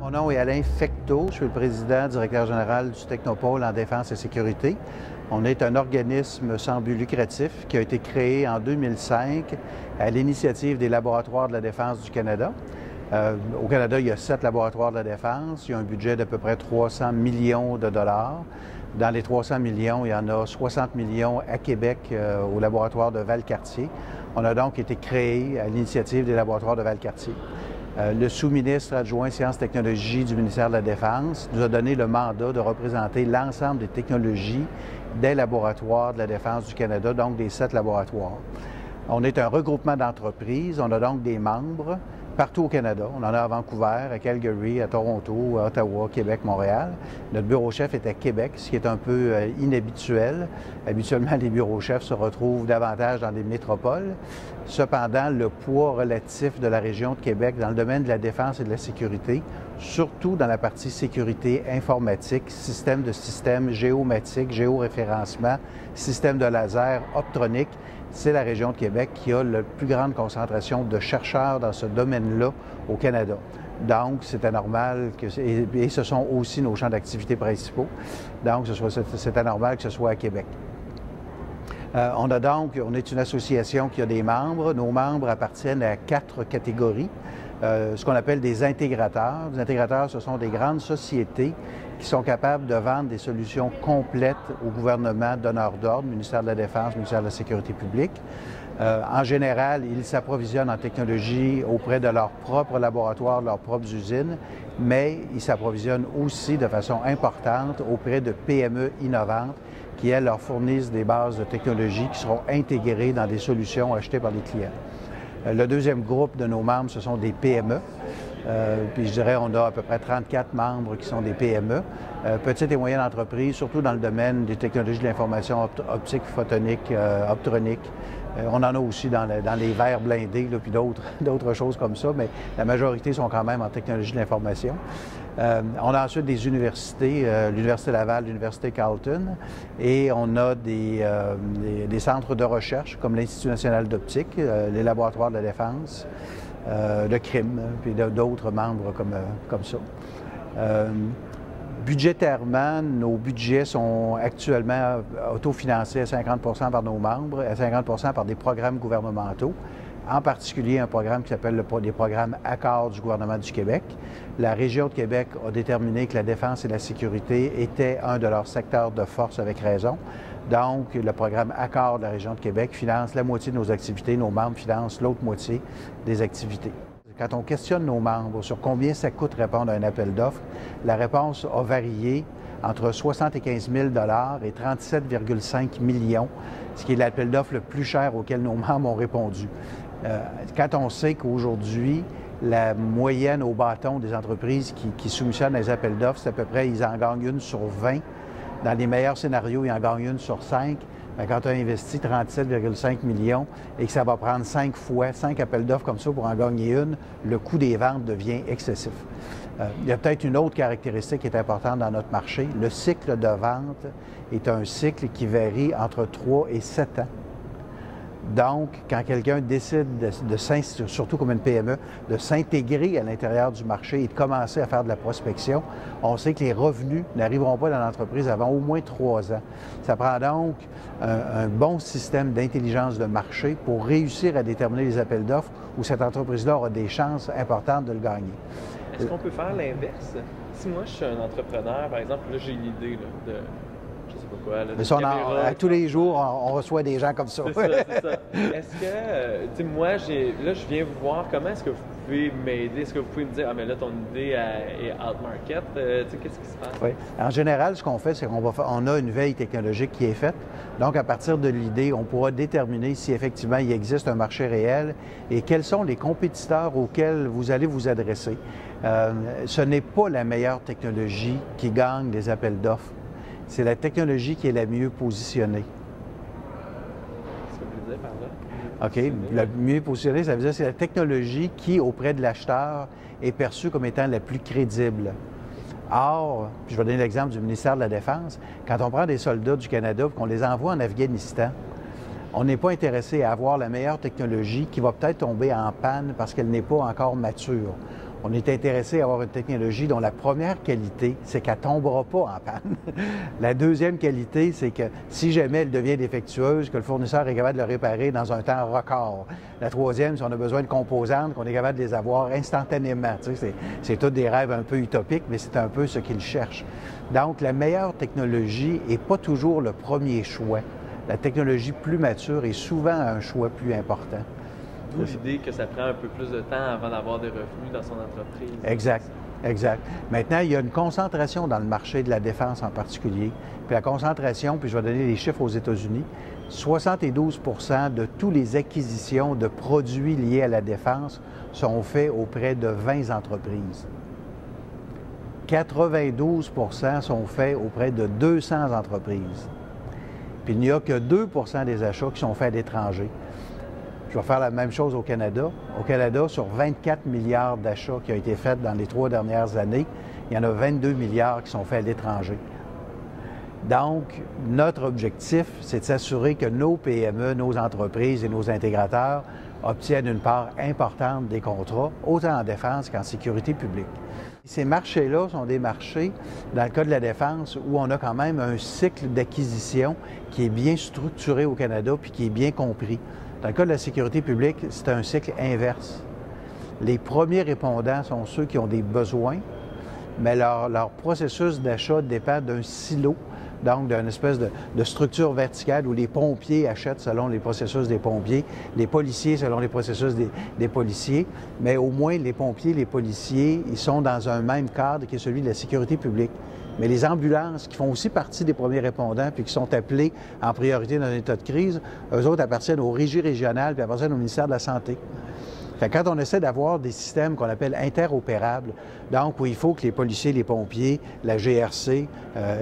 Mon nom est Alain Fecteau, je suis le président, directeur général du Technopôle en défense et sécurité. On est un organisme sans but lucratif qui a été créé en 2005 à l'initiative des laboratoires de la défense du Canada. Au Canada, il y a 7 laboratoires de la défense. Il y a un budget d'à peu près 300 millions de dollars. Dans les 300 millions, il y en a 60 millions à Québec, au laboratoire de Valcartier. On a donc été créé à l'initiative des laboratoires de Valcartier. Le sous-ministre adjoint Sciences et technologies du ministère de la Défense nous a donné le mandat de représenter l'ensemble des technologies des laboratoires de la Défense du Canada, donc des 7 laboratoires. On est un regroupement d'entreprises, on a donc des membres partout au Canada. On en a à Vancouver, à Calgary, à Toronto, à Ottawa, Québec, Montréal. Notre bureau chef est à Québec, ce qui est un peu inhabituel. Habituellement, les bureaux chefs se retrouvent davantage dans des métropoles. Cependant, le poids relatif de la région de Québec dans le domaine de la défense et de la sécurité, surtout dans la partie sécurité informatique, système de système, géomatique, géoréférencement, système de laser, optronique, c'est la région de Québec qui a la plus grande concentration de chercheurs dans ce domaine-là au Canada. Donc, c'était normal que, et ce sont aussi nos champs d'activité principaux, donc c'était normal que ce soit à Québec. On est une association qui a des membres. Nos membres appartiennent à 4 catégories. Ce qu'on appelle des intégrateurs. Les intégrateurs, ce sont des grandes sociétés qui sont capables de vendre des solutions complètes au gouvernement donneur d'ordre, ministère de la Défense, ministère de la Sécurité publique. En général, ils s'approvisionnent en technologie auprès de leurs propres laboratoires, de leurs propres usines, mais ils s'approvisionnent aussi de façon importante auprès de PME innovantes qui, elles, leur fournissent des bases de technologie qui seront intégrées dans des solutions achetées par les clients. Le deuxième groupe de nos membres, ce sont des PME. Puis je dirais, on a à peu près 34 membres qui sont des PME, petites et moyennes entreprises, surtout dans le domaine des technologies de l'information optique, photonique, optronique. On en a aussi dans les verres blindés, là, puis d'autres choses comme ça, mais la majorité sont quand même en technologie de l'information. On a ensuite des universités, l'Université Laval, l'Université Carleton, et on a des centres de recherche comme l'Institut national d'optique, les laboratoires de la défense, le CRIM, puis d'autres membres comme ça. Budgétairement, nos budgets sont actuellement autofinancés à 50 par nos membres, à 50 par des programmes gouvernementaux, en particulier un programme qui s'appelle les programmes Accords du gouvernement du Québec. La région de Québec a déterminé que la défense et la sécurité étaient un de leurs secteurs de force avec raison. Donc, le programme Accords de la région de Québec finance la moitié de nos activités, nos membres financent l'autre moitié des activités. Quand on questionne nos membres sur combien ça coûte répondre à un appel d'offres, la réponse a varié entre 75 000 et 37,5 millions, ce qui est l'appel d'offres le plus cher auquel nos membres ont répondu. Quand on sait qu'aujourd'hui, la moyenne au bâton des entreprises qui soumissionnent les appels d'offres, c'est à peu près, ils en gagnent une sur 20. Dans les meilleurs scénarios, ils en gagnent une sur 5. Bien, quand tu as investi 37,5 millions et que ça va prendre 5 appels d'offres comme ça pour en gagner une, le coût des ventes devient excessif. Il y a peut-être une autre caractéristique qui est importante dans notre marché. Le cycle de vente est un cycle qui varie entre 3 et 7 ans. Donc, quand quelqu'un décide, surtout comme une PME, de s'intégrer à l'intérieur du marché et de commencer à faire de la prospection, on sait que les revenus n'arriveront pas dans l'entreprise avant au moins 3 ans. Ça prend donc un bon système d'intelligence de marché pour réussir à déterminer les appels d'offres où cette entreprise-là aura des chances importantes de le gagner. Est-ce qu'on peut faire l'inverse? Si moi, je suis un entrepreneur, par exemple, là, j'ai une idée là, de... je sais pas quoi, là, mais ça, tous les jours, on reçoit des gens comme ça. C'est ça, c'est ça. Est-ce que, tu sais, moi, là, je viens vous voir, comment est-ce que vous pouvez m'aider? Est-ce que vous pouvez me dire, ah, mais là, ton idée est out-market? Tu sais, qu'est-ce qui se passe? Oui. En général, ce qu'on fait, c'est qu'on a une veille technologique qui est faite. Donc, à partir de l'idée, on pourra déterminer si effectivement il existe un marché réel et quels sont les compétiteurs auxquels vous allez vous adresser. Ce n'est pas la meilleure technologie qui gagne les appels d'offres. C'est la technologie qui est la mieux positionnée. Qu'est-ce que vous voulez dire par là? OK. La mieux positionnée, ça veut dire que c'est la technologie qui, auprès de l'acheteur, est perçue comme étant la plus crédible. Or, je vais donner l'exemple du ministère de la Défense, quand on prend des soldats du Canada et qu'on les envoie en Afghanistan, on n'est pas intéressé à avoir la meilleure technologie qui va peut-être tomber en panne parce qu'elle n'est pas encore mature. On est intéressé à avoir une technologie dont la première qualité, c'est qu'elle ne tombera pas en panne. La deuxième qualité, c'est que si jamais elle devient défectueuse, que le fournisseur est capable de le réparer dans un temps record. La troisième, si on a besoin de composantes, qu'on est capable de les avoir instantanément. Tu sais, c'est tous des rêves un peu utopiques, mais c'est un peu ce qu'ils cherchent. Donc, la meilleure technologie n'est pas toujours le premier choix. La technologie plus mature est souvent un choix plus important. D'où l'idée que ça prend un peu plus de temps avant d'avoir des revenus dans son entreprise. Exact, exact. Maintenant, il y a une concentration dans le marché de la défense en particulier. Puis la concentration, puis je vais donner les chiffres aux États-Unis, 72 de toutes les acquisitions de produits liés à la défense sont faits auprès de 20 entreprises. 92 sont faits auprès de 200 entreprises. Puis il n'y a que 2 des achats qui sont faits à l'étranger. Je vais faire la même chose au Canada. Au Canada, sur 24 milliards d'achats qui ont été faits dans les 3 dernières années, il y en a 22 milliards qui sont faits à l'étranger. Donc, notre objectif, c'est de s'assurer que nos PME, nos entreprises et nos intégrateurs obtiennent une part importante des contrats, autant en défense qu'en sécurité publique. Ces marchés-là sont des marchés, dans le cas de la défense, où on a quand même un cycle d'acquisition qui est bien structuré au Canada puis qui est bien compris. Dans le cas de la sécurité publique, c'est un cycle inverse. Les premiers répondants sont ceux qui ont des besoins, mais leur processus d'achat dépend d'un silo, donc d'une espèce de structure verticale où les pompiers achètent selon les processus des pompiers, les policiers selon les processus des policiers, mais au moins les pompiers, les policiers, ils sont dans un même cadre qui est celui de la sécurité publique. Mais les ambulances, qui font aussi partie des premiers répondants puis qui sont appelés en priorité dans un état de crise, eux autres appartiennent aux régies régionales puis appartiennent au ministère de la Santé. Fait que quand on essaie d'avoir des systèmes qu'on appelle interopérables, donc où il faut que les policiers, les pompiers, la GRC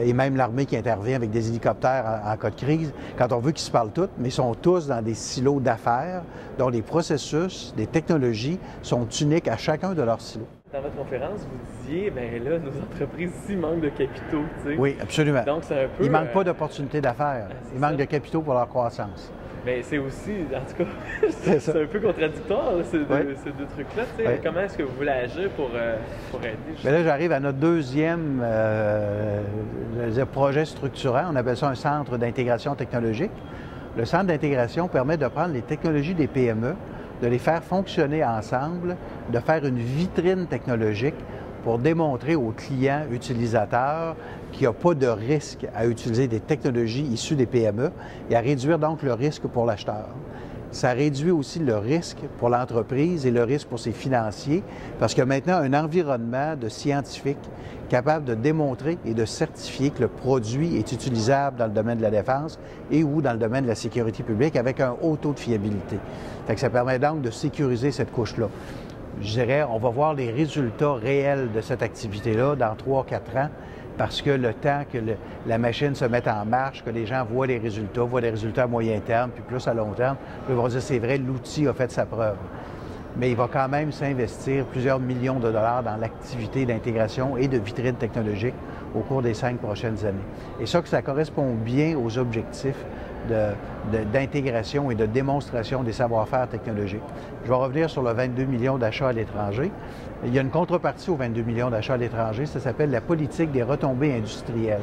et même l'armée qui intervient avec des hélicoptères en cas de crise, quand on veut qu'ils se parlent tous, mais ils sont tous dans des silos d'affaires dont les processus, les technologies sont uniques à chacun de leurs silos. Dans votre conférence, vous disiez, bien là, nos entreprises ici manquent de capitaux, tu sais. Oui, absolument. Donc, c'est un peu... Il ne manque pas d'opportunités d'affaires. Il manque de capitaux pour leur croissance. Mais c'est aussi, en tout cas, c'est un peu contradictoire, là, ces deux trucs-là. Tu sais. Comment est-ce que vous voulez agir pour aider? Bien là, j'arrive à notre deuxième projet structurant. On appelle ça un centre d'intégration technologique. Le centre d'intégration permet de prendre les technologies des PME, de les faire fonctionner ensemble, de faire une vitrine technologique pour démontrer aux clients utilisateurs qu'il n'y a pas de risque à utiliser des technologies issues des PME et à réduire donc le risque pour l'acheteur. Ça réduit aussi le risque pour l'entreprise et le risque pour ses financiers parce qu'il y a maintenant un environnement de scientifiques capable de démontrer et de certifier que le produit est utilisable dans le domaine de la défense et ou dans le domaine de la sécurité publique avec un haut taux de fiabilité. Fait que ça permet donc de sécuriser cette couche-là. Je dirais, on va voir les résultats réels de cette activité-là dans 3-4 ans parce que le temps que la machine se mette en marche, que les gens voient les résultats à moyen terme, puis plus à long terme, ils vont dire c'est vrai, l'outil a fait sa preuve. Mais il va quand même s'investir plusieurs millions de dollars dans l'activité d'intégration et de vitrine technologique au cours des 5 prochaines années. Et ça correspond bien aux objectifs d'intégration et de démonstration des savoir-faire technologiques. Je vais revenir sur le 22 millions d'achats à l'étranger. Il y a une contrepartie aux 22 millions d'achats à l'étranger, ça s'appelle la politique des retombées industrielles.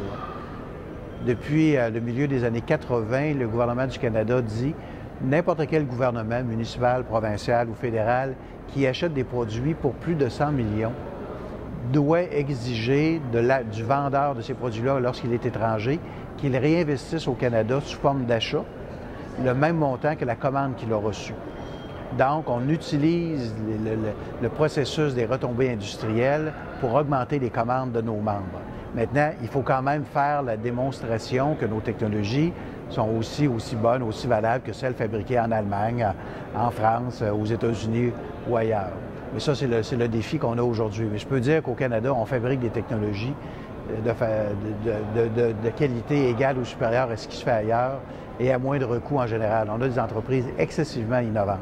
Depuis le milieu des années 80, le gouvernement du Canada dit n'importe quel gouvernement, municipal, provincial ou fédéral, qui achète des produits pour plus de 100 millions, doit exiger du vendeur de ces produits-là, lorsqu'il est étranger, qu'il réinvestisse au Canada sous forme d'achat le même montant que la commande qu'il a reçue. Donc, on utilise le processus des retombées industrielles pour augmenter les commandes de nos membres. Maintenant, il faut quand même faire la démonstration que nos technologies sont aussi bonnes, aussi valables que celles fabriquées en Allemagne, en France, aux États-Unis ou ailleurs. Mais ça, c'est le défi qu'on a aujourd'hui. Mais je peux dire qu'au Canada, on fabrique des technologies de qualité égale ou supérieure à ce qui se fait ailleurs et à moindre coût en général. On a des entreprises excessivement innovantes.